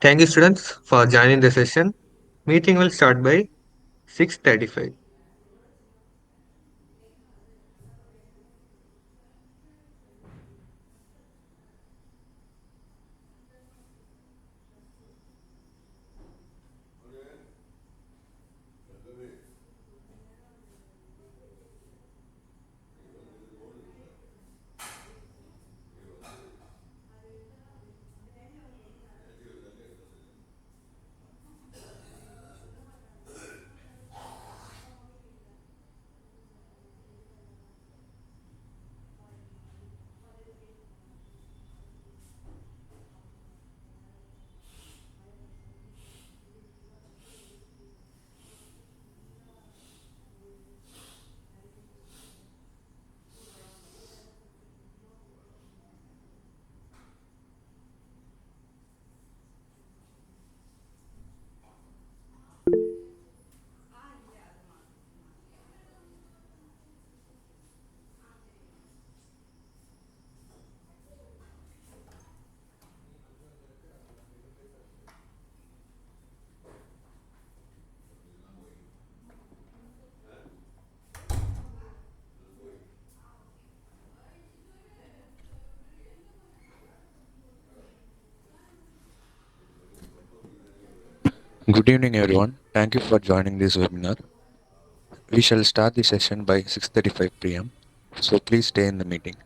Thank you, students, for joining the session. Meeting will start by 6:35. Good evening, everyone. Thank you for joining this webinar. We shall start the session by 6:35 p.m. So please stay in the meeting.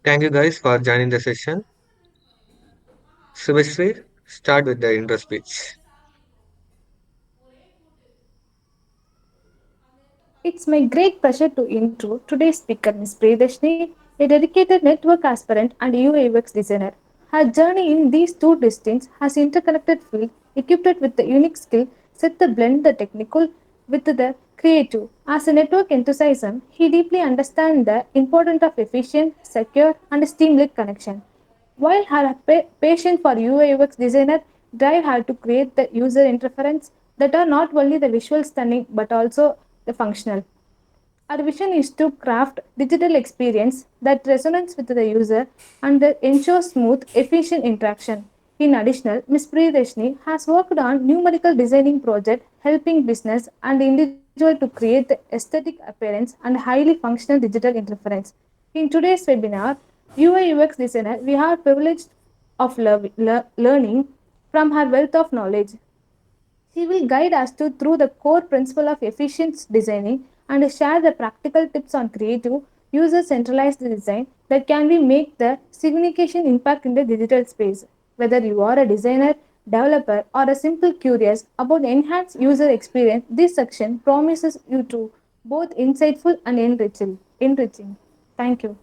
Thank you guys for joining the session. Subhasri, start with the intro speech. It's my great pleasure to intro today's speaker, Ms. Priyadharshini, a dedicated network aspirant and UI/UX designer. Her journey in these two disciplines has interconnected field equipped with the unique skill set to blend the technical with the creative. As a network enthusiast, he deeply understands the importance of efficient, secure, and seamless connection. While her passion for UI/UX designer drive her to create the user interface that are not only the visual stunning but also the functional. Our vision is to craft digital experience that resonates with the user and that ensures smooth, efficient interaction. In addition, Ms. Priyadharshini has worked on numerical designing projects helping business and individual to create the aesthetic appearance and highly functional digital interface. In today's webinar, UI/UX designer, we are privileged of learning from her wealth of knowledge. She will guide us through the core principle of efficient designing and share the practical tips on creative, user centralized design that can be make the significant impact in the digital space. Whether you are a designer, developer, or a simple curious about enhanced user experience, this section promises you to both insightful and enriching. Thank you.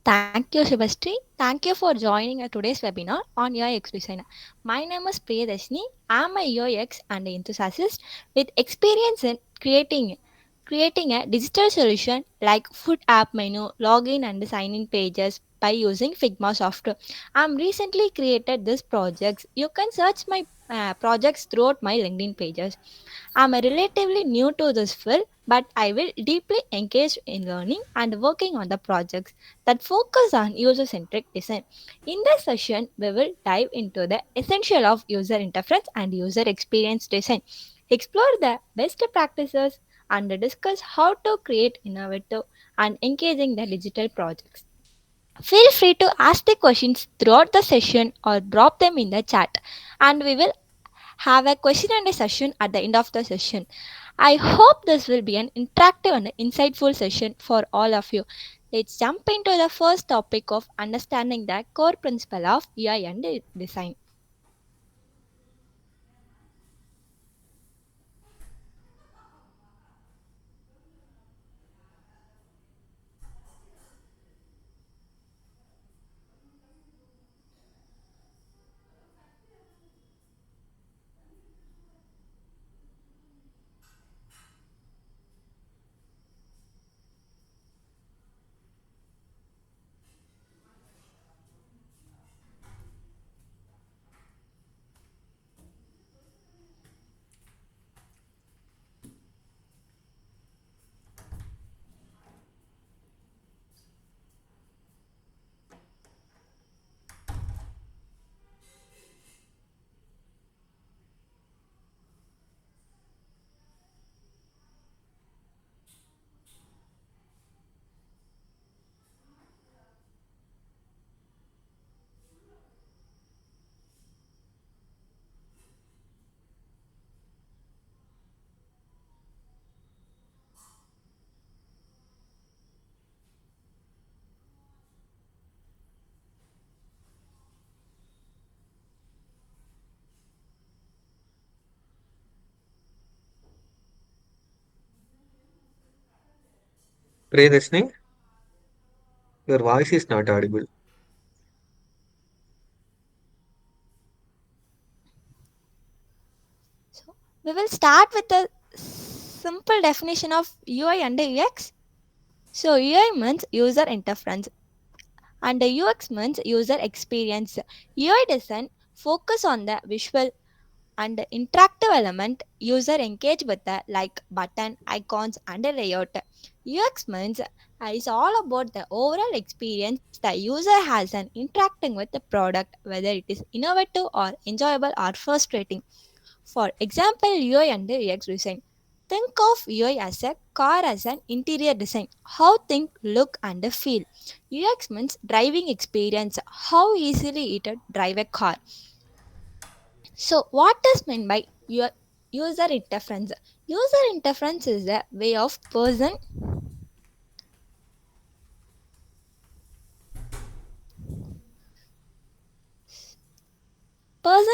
Thank you, Shubhastri. Thank you for joining today's webinar on UX design. My name is Priyadharshini. I'm a UX and enthusiast with experience in creating a digital solution like food app menu, login and sign in pages by using Figma software. I'm recently created these projects. You can search my projects throughout my LinkedIn pages. I'm relatively new to this field, but I will deeply engage in learning and working on the projects that focus on user centric design. In this session, we will dive into the essential of user interface and user experience design, explore the best practices, and discuss how to create innovative and engaging the digital projects. Feel free to ask the questions throughout the session or drop them in the chat, and we will have a question and a session at the end of the session. I hope this will be an interactive and insightful session for all of you. Let's jump into the first topic of understanding the core principle of UI and design. Priyadharshini, your voice is not audible. So, we will start with a simple definition of UI and UX. So, UI means user interference and the UX means user experience. UI design focus on the visual and the interactive element user engage with the like button icons and a layout. UX means is all about the overall experience the user has an interacting with the product, whether it is innovative or enjoyable or frustrating. For example, UI and UX design, think of UI as a car as an interior design, how things look and feel. UX means driving experience, how easily it drive a car. So, what is meant by User interference. User interference is a way of person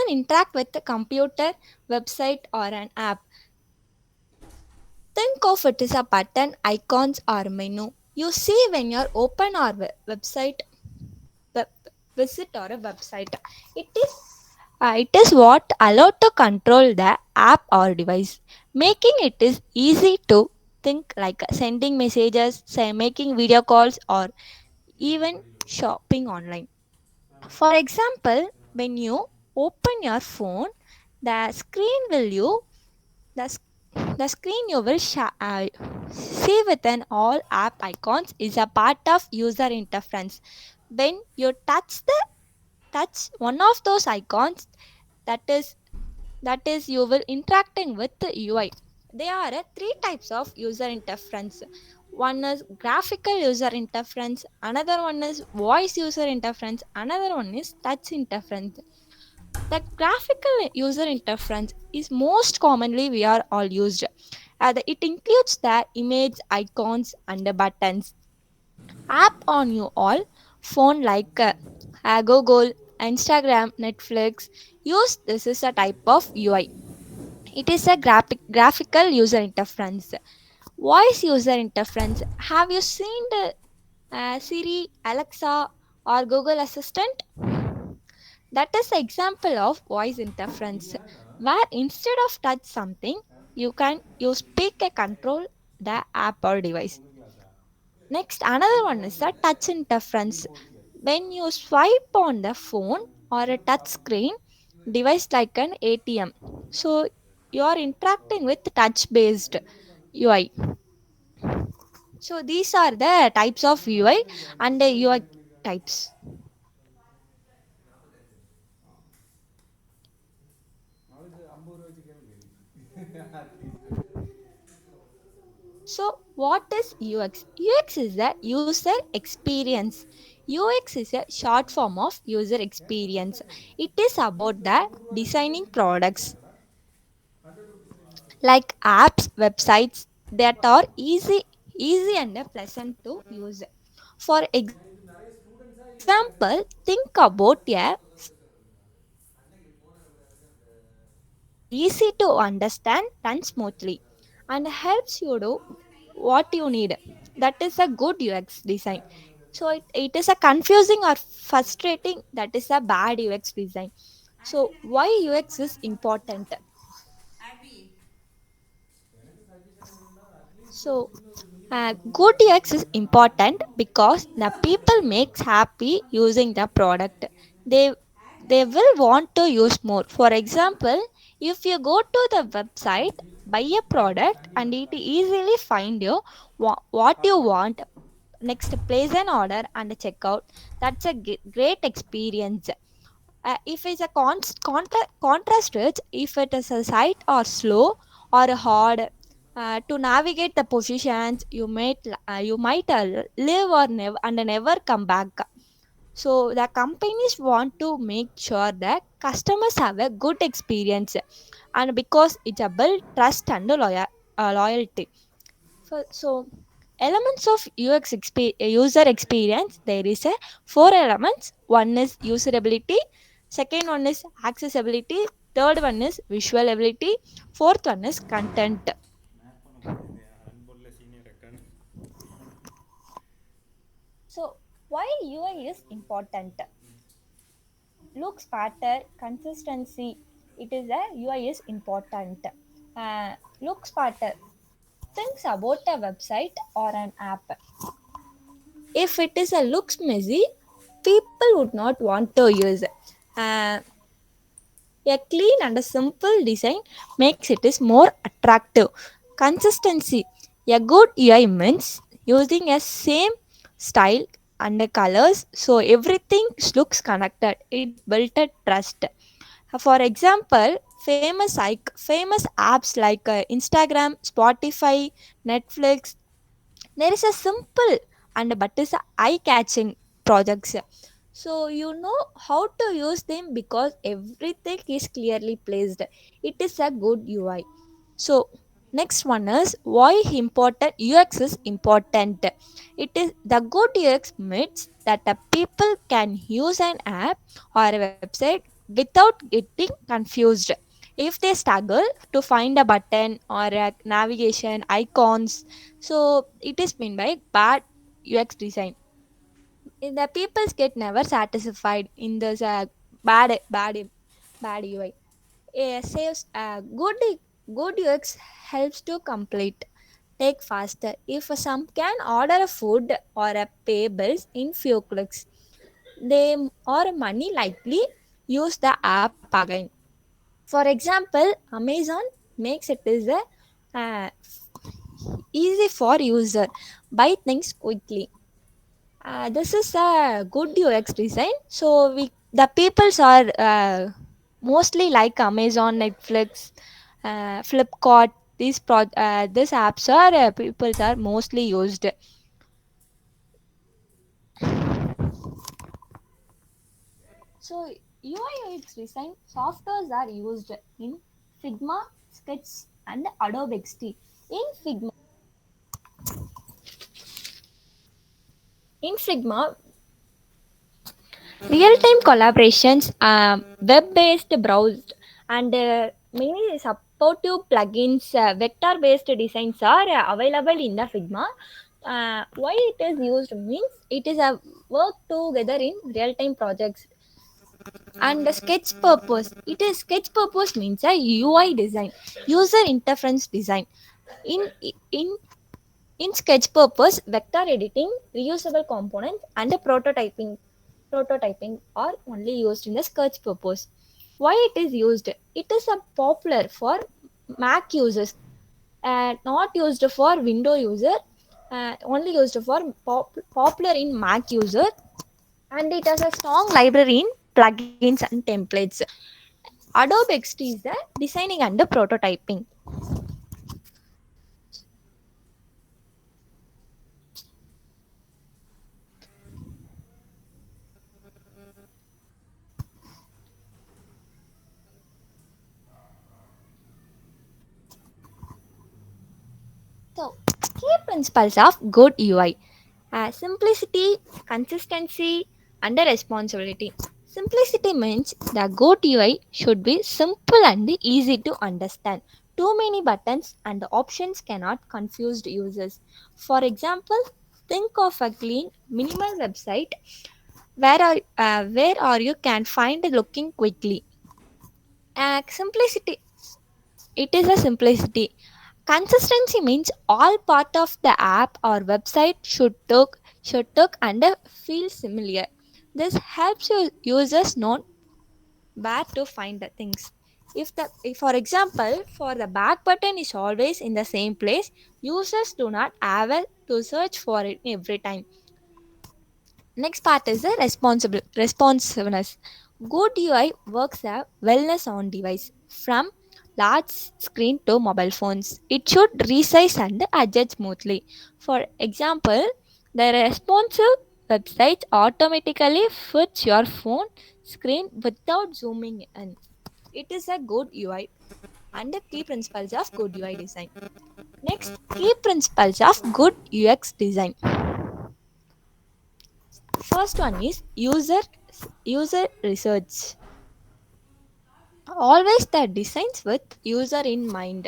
interact with the computer, website or an app. Think of it as a button, icons or menu you see when you open our website, web, visit or a website. It is what allowed to control the app or device, making it is easy to think like sending messages, say making video calls or even shopping online. For example, when you open your phone, the screen will you the, the screen you will see within all app icons is a part of user interference. When you touch one of those icons, that is you will interacting with the UI. There are three types of user interference. One is graphical user interference, another one is voice user interference, another one is touch interference. The graphical user interference is most commonly we are all used. It includes the image, icons, and the buttons. App on you all phone like Google, Instagram, Netflix use this is a type of UI. It is a graphical user interference. Voice user interference. Have you seen the Siri, Alexa, or Google Assistant? That is an example of voice interference, where instead of touch something, you speak a control the app or device. Next, another one is the touch interference. When you swipe on the phone or a touch screen device like an ATM, so you are interacting with touch based UI. So these are the types of UI and the UI types. So, what is UX? UX is the user experience. UX is a short form of user experience. It is about the designing products like apps, websites that are easy and pleasant to use. For example, think about a easy to understand, run smoothly, and helps you do what you need. That is a good UX design. So it is a confusing or frustrating, that is a bad UX design. So why UX is important? So good UX is important because the people makes happy using the product. They they will want to use more. For example, if you go to the website, buy a product, and it easily find you what you want. Next, place an order and check out. That's a great experience. If it's a contrast to it, if it is a site or slow or hard to navigate the positions, you might live or never come back. So the companies want to make sure that customers have a good experience, and because it's a build trust and loyalty. So elements of user experience, there is a four elements. One is usability, second one is accessibility, third one is visual ability, fourth one is content. So why UI is important? Looks better, consistency. It is a UI is important. Looks better. Things about a website or an app. If it is a looks messy, people would not want to use it. A clean and a simple design makes it is more attractive. Consistency. A good UI means using a same style and the colors so everything looks connected. It built a trust. For example, famous apps like Instagram, Spotify, Netflix, there is a simple and but is eye catching projects. So you know how to use them because everything is clearly placed. It is a good UI. So next one is why important UX is important. It is the good UX means that the people can use an app or a website without getting confused. If they struggle to find a button or a navigation icons, so it is meant by bad UX design. The peoples get never satisfied in this bad UI. Saves good UX helps to complete take faster. If some can order a food or a pay bills in few clicks, they or money likely use the app again. For example, Amazon makes it is a uh, easy for user buy things quickly. This is a good UX design. So we the peoples are mostly like Amazon, Netflix, Flipkart. These apps are peoples are mostly used. So UI UX design softwares are used in Figma, Sketch, and Adobe XD. In Figma, in Figma, real-time collaborations, web-based browsed, and many supportive plugins, vector-based designs are available in the Figma. Why it is used means it is a work together in real-time projects. And the sketch purpose, it is sketch purpose means a UI design, user interface design. In in in sketch purpose, vector editing, reusable components, and prototyping are only used in the sketch purpose. Why it is used? It is a popular for Mac users, not used for Windows user, only used for popular in Mac user, and it has a strong library in plugins and templates. Adobe XD is the designing and the prototyping. So, key principles of good UI: simplicity, consistency, and responsibility. Simplicity means the good UI should be simple and easy to understand. Too many buttons and options cannot confuse users. For example, think of a clean, minimal website where are you can find looking quickly. Simplicity. It is a simplicity. Consistency means all part of the app or website should look and feel similar. This helps you users know where to find the things. If for example, for the back button is always in the same place, users do not have to search for it every time. Next part is the responsiveness. Good UI works a wellness on device from large screen to mobile phones. It should resize and adjust smoothly. For example, the responsive website automatically fits your phone screen without zooming in. It is a good UI and the key principles of good UI design. Next, key principles of good UX design. First one is user research. Always the designs with user in mind.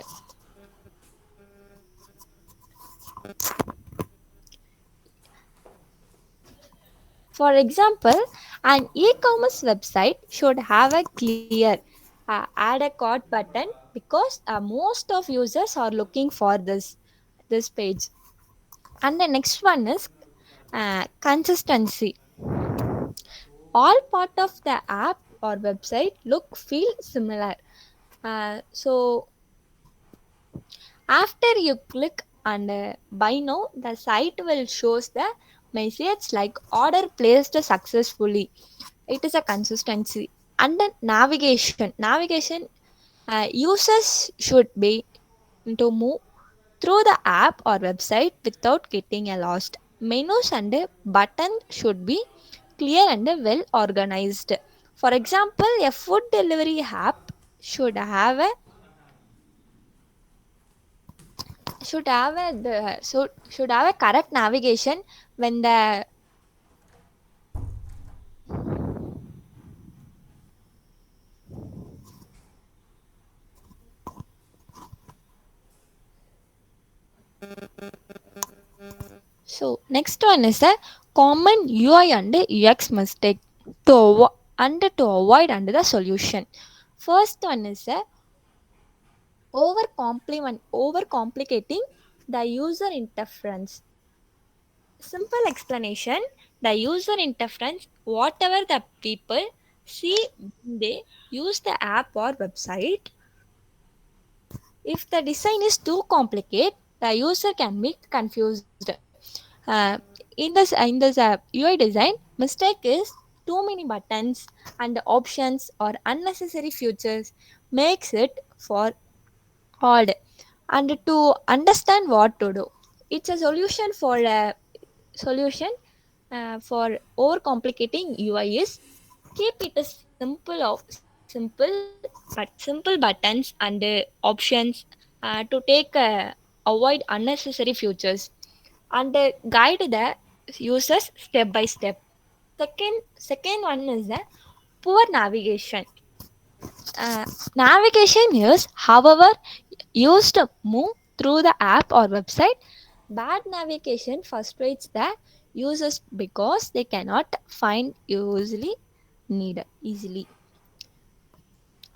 For example, an e-commerce website should have a clear add a cart button because most of users are looking for this page. And the next one is consistency. All part of the app or website look feel similar. So after you click and buy now, the site will shows the message like order placed successfully. It is a consistency. And then navigation, users should be to move through the app or website without getting lost. Menus and button should be clear and well organized. For example, a food delivery app should have a should have a correct navigation when the so next one is a common UI and UX mistake to avoid under the solution. First one is a over complicating the user interference. Simple explanation: the user interference, whatever the people see when they use the app or website. If the design is too complicated, the user can be confused. Uh, in this UI design, mistake is too many buttons and options or unnecessary features makes it for odd and to understand what to do. It's a solution for overcomplicating UI is keep it as simple buttons and options to avoid unnecessary features and guide the users step by step. Second one is the poor navigation. uh, Navigation is however used to move through the app or website. Bad navigation frustrates the users because they cannot find easily.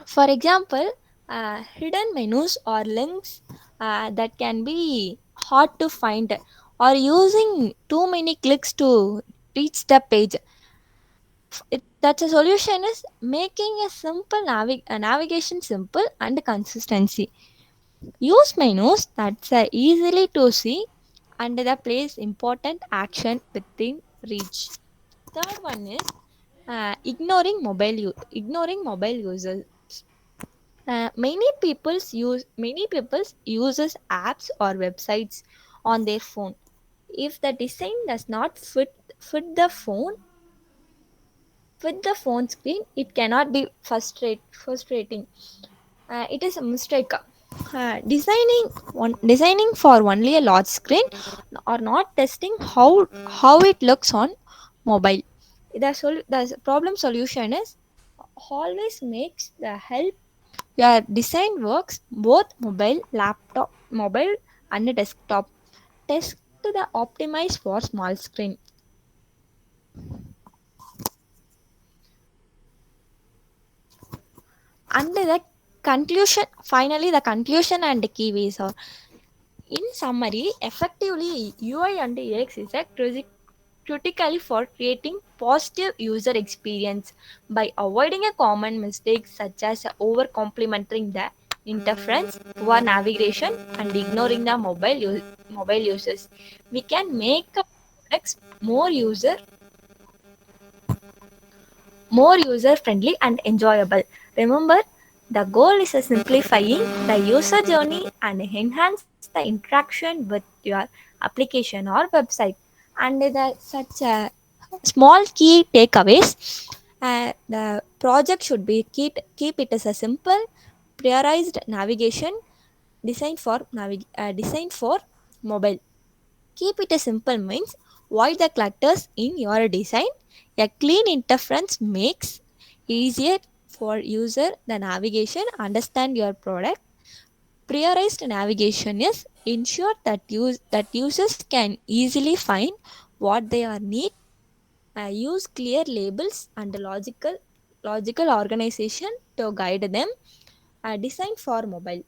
For example, hidden menus or links that can be hard to find, or using too many clicks to reach the page. That's a solution is making a navigation simple and consistency. Use menus that's easily to see and the place important action within reach. Third one is ignoring mobile users. Many people's uses apps or websites on their phone. If the design does not fit the phone with the phone screen, it cannot be frustrating. It is a mistake. Designing for only a large screen or not testing how it looks on mobile. The problem solution is always makes the help your design works both mobile and desktop. Test the optimize for small screen. And the finally the conclusion and the key ways are: in summary, effectively UI and UX is a critically for creating positive user experience by avoiding a common mistakes such as over complimenting the interference, poor navigation, and ignoring the mobile users. We can make a products more user friendly and enjoyable. Remember, the goal is simplifying the user journey and enhance the interaction with your application or website. And the such small key takeaways. The project should be keep it as a simple, prioritized navigation designed for mobile. Keep it a simple means avoid the clutters in your design. A clean interference makes easier for user the navigation understand your product. Prioritized navigation is ensure that users can easily find what they are need. Use clear labels and logical organization to guide them. Design for mobile.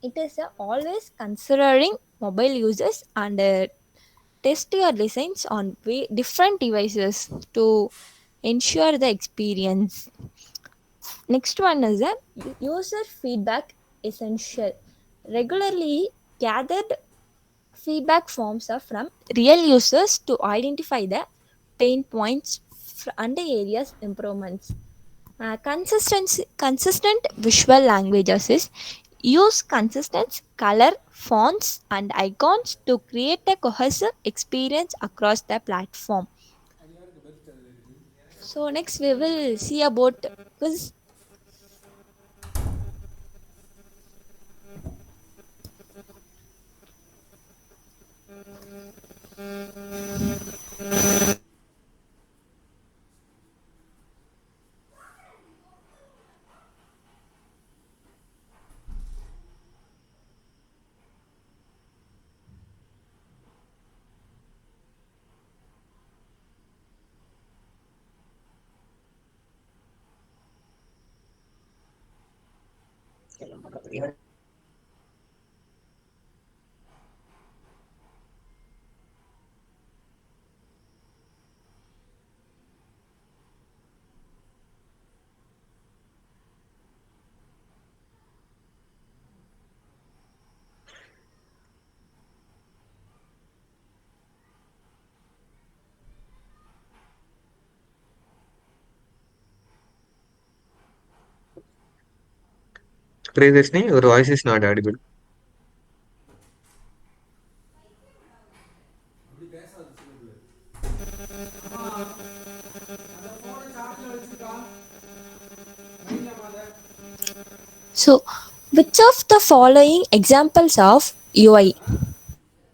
It is always considering mobile users and test your designs on different devices to ensure the experience. Next one is a user feedback essential. Regularly gathered feedback forms are from real users to identify the pain points and the areas improvements. Consistent visual languages is use consistent color, fonts, and icons to create a cohesive experience across the platform. So next we will see about quiz. Previously, your voice is not audible. So which of the following examples of UI?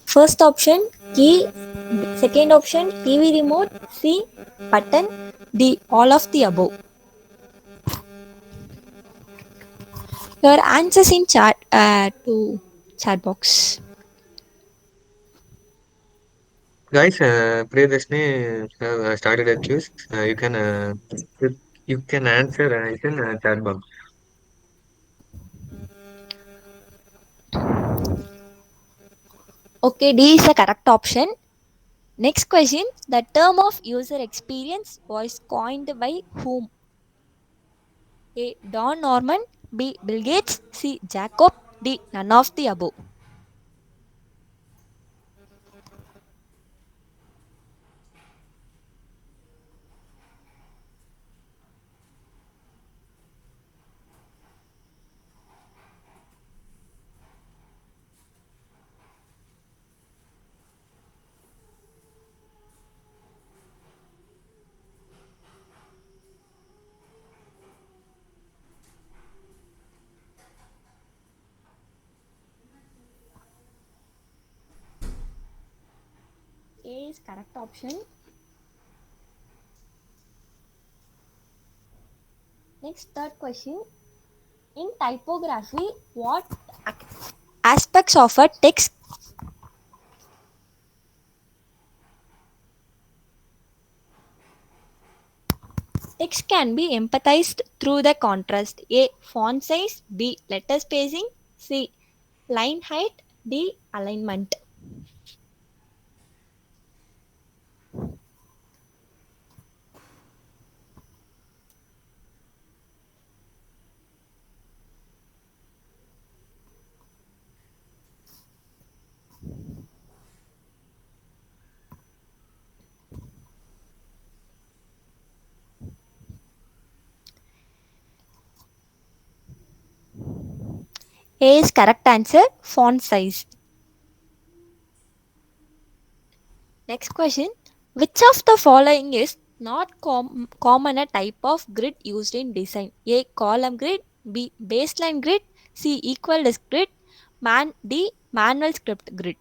First option key, second option TV remote, C button, D all of the above. Your answers in chat to chat box. Guys, Priyadharshini have started a quiz. You can answer in chat box. Okay, D is the correct option. Next question. The term of user experience was coined by whom? A. Don Norman, B. Bill Gates, C. Jacob, D. None of the above. A is correct option. Next, third question. In typography, what aspects of a text can be empathized through the contrast? A. Font size, B. Letter spacing, C. Line height, D. Alignment. A is correct answer. Font size. Next question. Which of the following is not common a type of grid used in design? A. Column grid, B. Baseline grid, C. Equal disk grid, D. Manual script grid.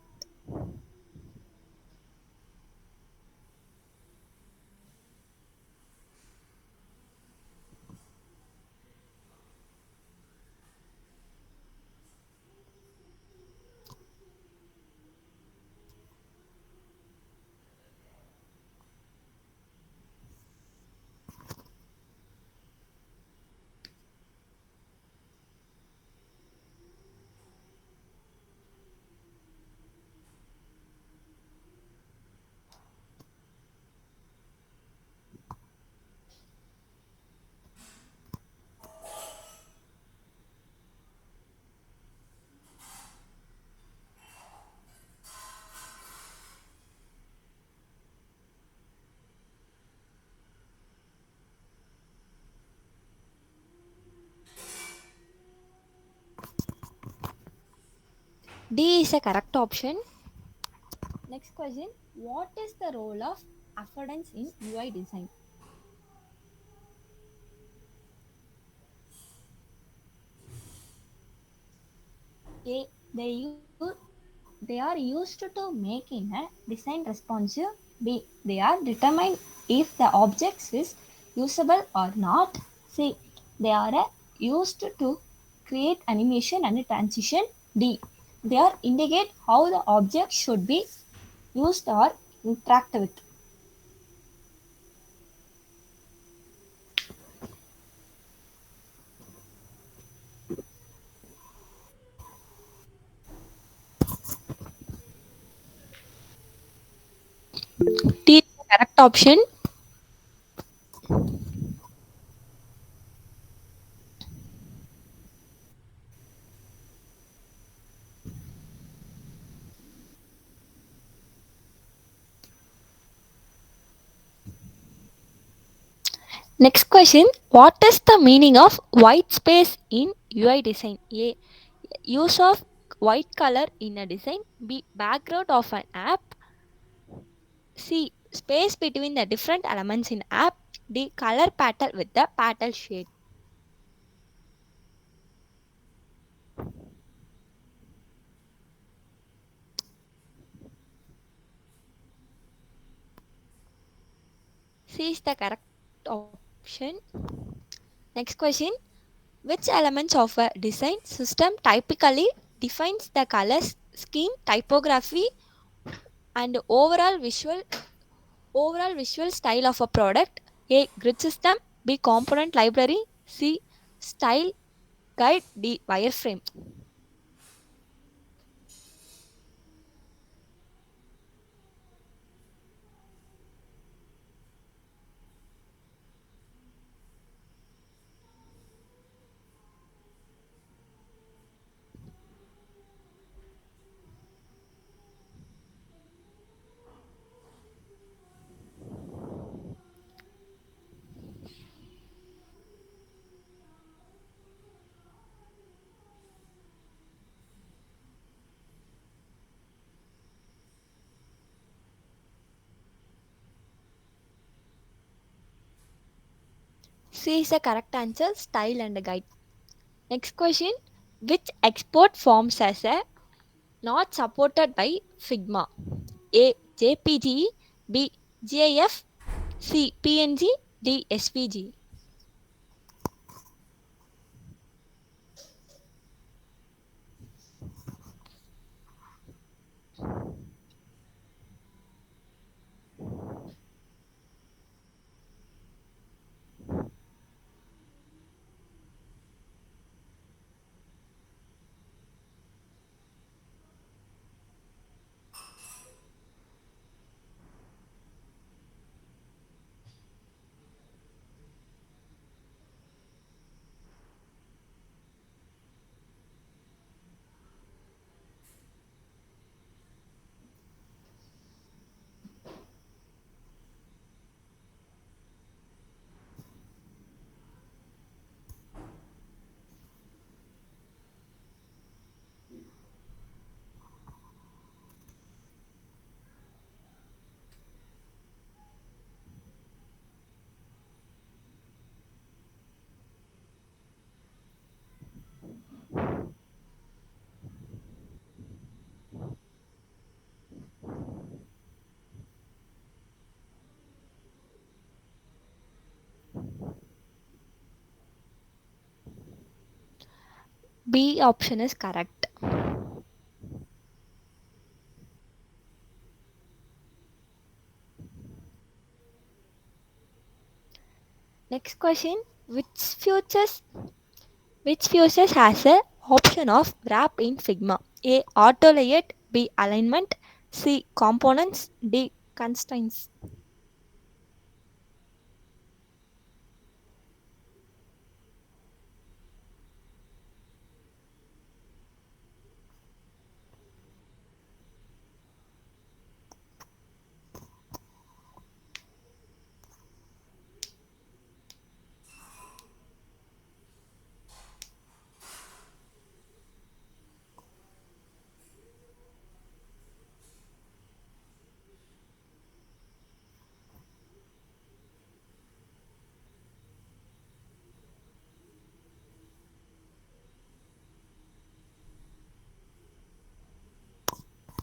D is a correct option. Next question. What is the role of affordance in UI design? A. They are used to making a design responsive. B. They are determined if the object is usable or not. C. They are used to create animation and transition. D. They are indicate how the object should be used or interacted with. D is the correct option. Next question. What is the meaning of white space in UI design? A. Use of white color in a design. B. Background of an app. C. Space between the different elements in app. D. Color pattern with the pattern shade. C is the correct option. Next question. Which elements of a design system typically defines the color scheme, typography, and overall visual style of a product? A. Grid system. B. Component library. C. Style guide. D. Wireframe. C is the correct answer. Style and guide. Next question. Which export forms as a not supported by Figma? A. JPG. B. GIF. C. PNG. D. SVG. B option is correct. Next question. Which features which features has a option of wrap in Figma? A. Auto layout. B. Alignment. C. Components. D. Constraints.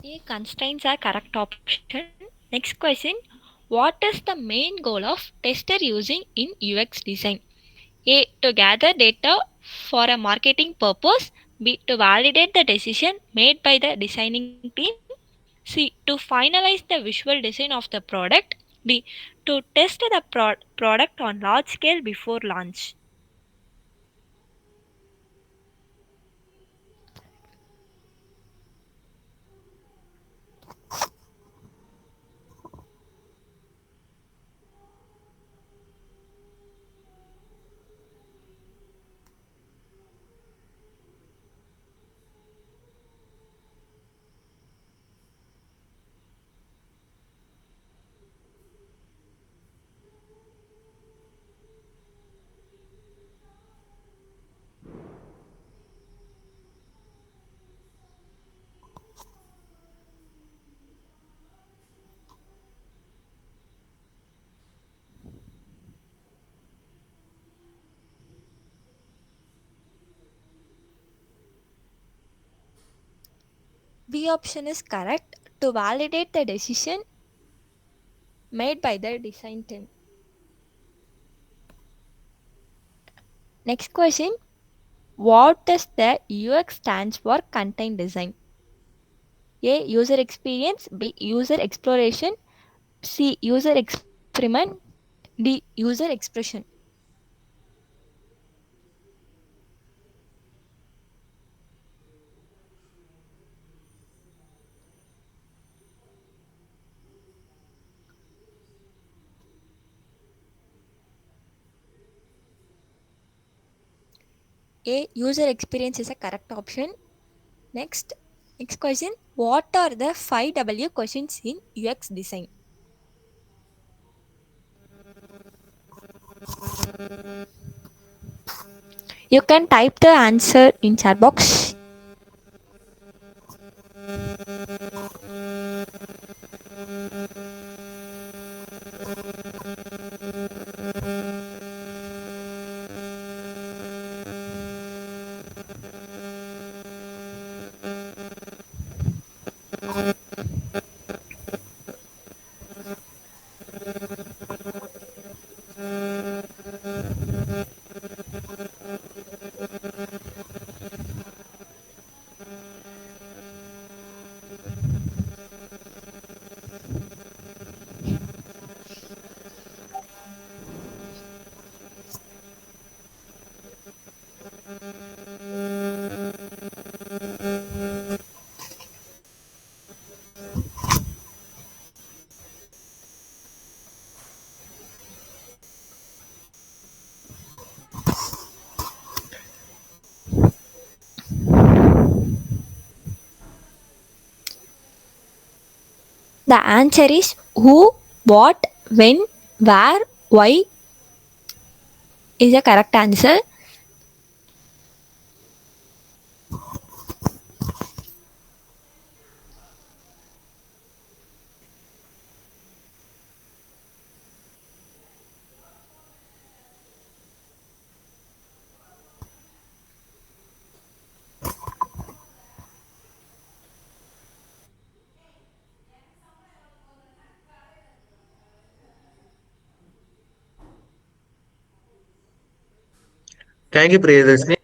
A constraints are correct option. Next question. What is the main goal of tester using in UX design? A. To gather data for a marketing purpose. B. To validate the decision made by the designing team. C. To finalize the visual design of the product. D. To test the product on large scale before launch. B option is correct. To validate the decision made by the design team. Next question. What does the UX stands for content design? A. User experience. B. User exploration. C. User experiment. D. User expression. A. User experience is a correct option. Next, next question. What are the 5W questions in UX design? You can type the answer in chat box. The answer is who, what, when, where, why is the correct answer. Thank you, Priyadharshini.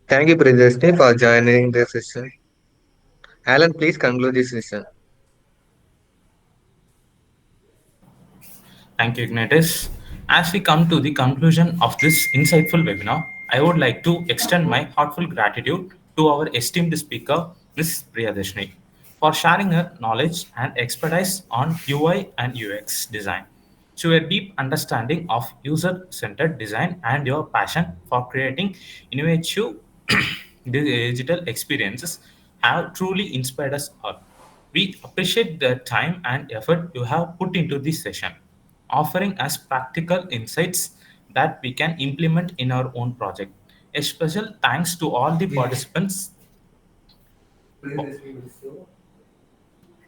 Thank you, Priyadharshini, for joining the session. Alan, please conclude this session. Thank you, Ignatius. As we come to the conclusion of this insightful webinar, I would like to extend my heartfelt gratitude to our esteemed speaker, Ms. Priyadharshini, for sharing her knowledge and expertise on UI and UX design. To your deep understanding of user-centered design and your passion for creating innovative digital experiences have truly inspired us all. We appreciate the time and effort you have put into this session, offering us practical insights that we can implement in our own project. A special thanks to all the participants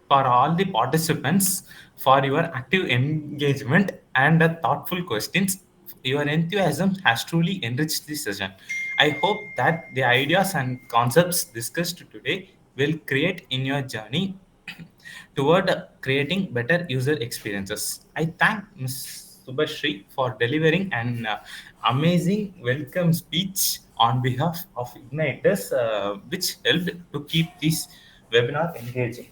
for all the participants for your active engagement and thoughtful questions. Your enthusiasm has truly enriched the session. I hope that the ideas and concepts discussed today will create in your journey toward creating better user experiences. I thank Ms. Subhashri for delivering an amazing welcome speech on behalf of Igniters, which helped to keep this webinar engaging.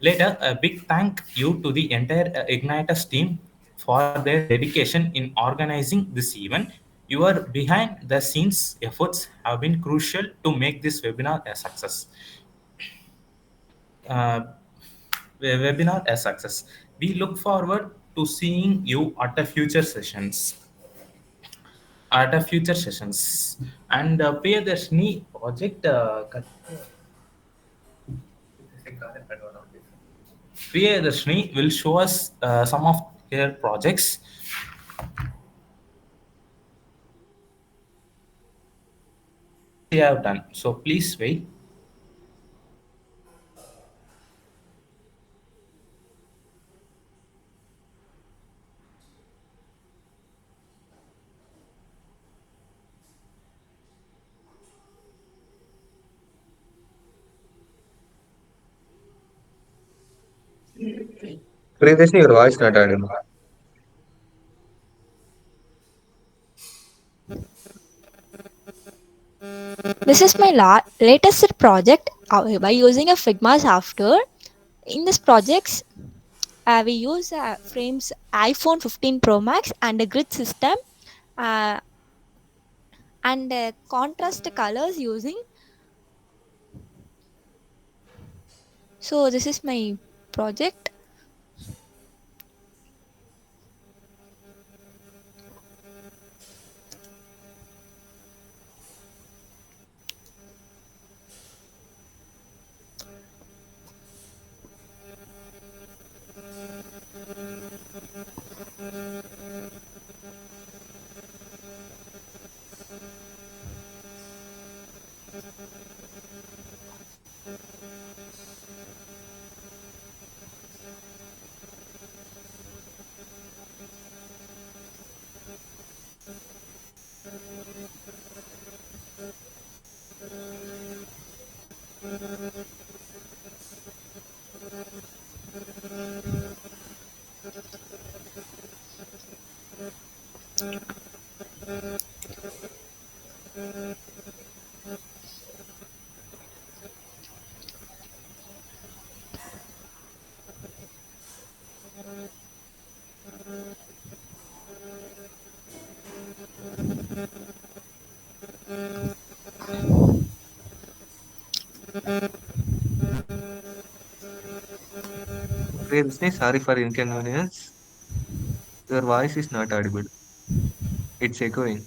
Later, a big thank you to the entire Igniters team for their dedication in organizing this event. Your behind the scenes efforts have been crucial to make this webinar a success. Uh, webinar a success. We look forward to seeing you at the future sessions. At the future sessions. And Priyadharshini project Priyadharshini will show us some of her projects which she have done. So please wait. Previously, your voice not audible. This is my latest project by using a Figma software. In this project, we use frames iPhone 15 Pro Max and a grid system uh, and contrast colors using. So this is my project. Previously, sorry for inconvenience. Your voice is not audible. It's echoing.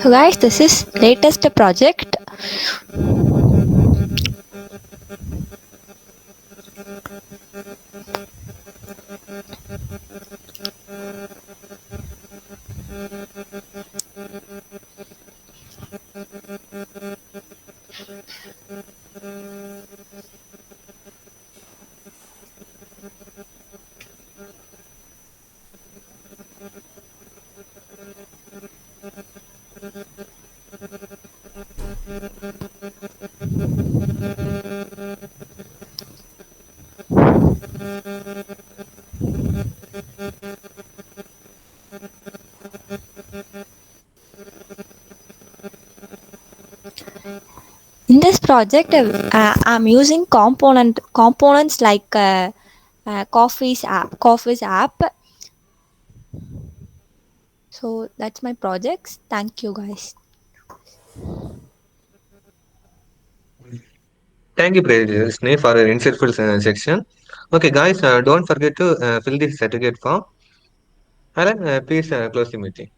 So guys, this is latest project. In this project, I'm using components like Coffee's app. So that's my projects. Thank you, guys. Thank you, Priyadharshini, for your insightful section. Okay, guys, don't forget to fill the certificate form. Alan, please close the meeting.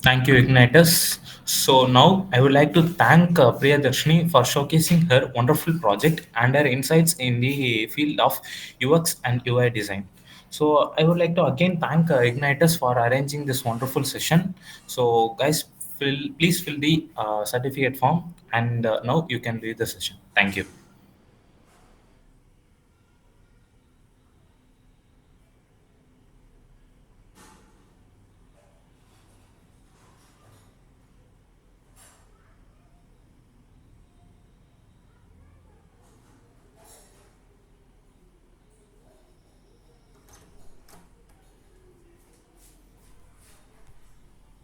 Thank you, Ignatius. So now I would like to thank Priyadharshini for showcasing her wonderful project and her insights in the field of UX and UI design. So I would like to again thank Ignatius for arranging this wonderful session. So guys, please fill the certificate form, and now you can leave the session. Thank you.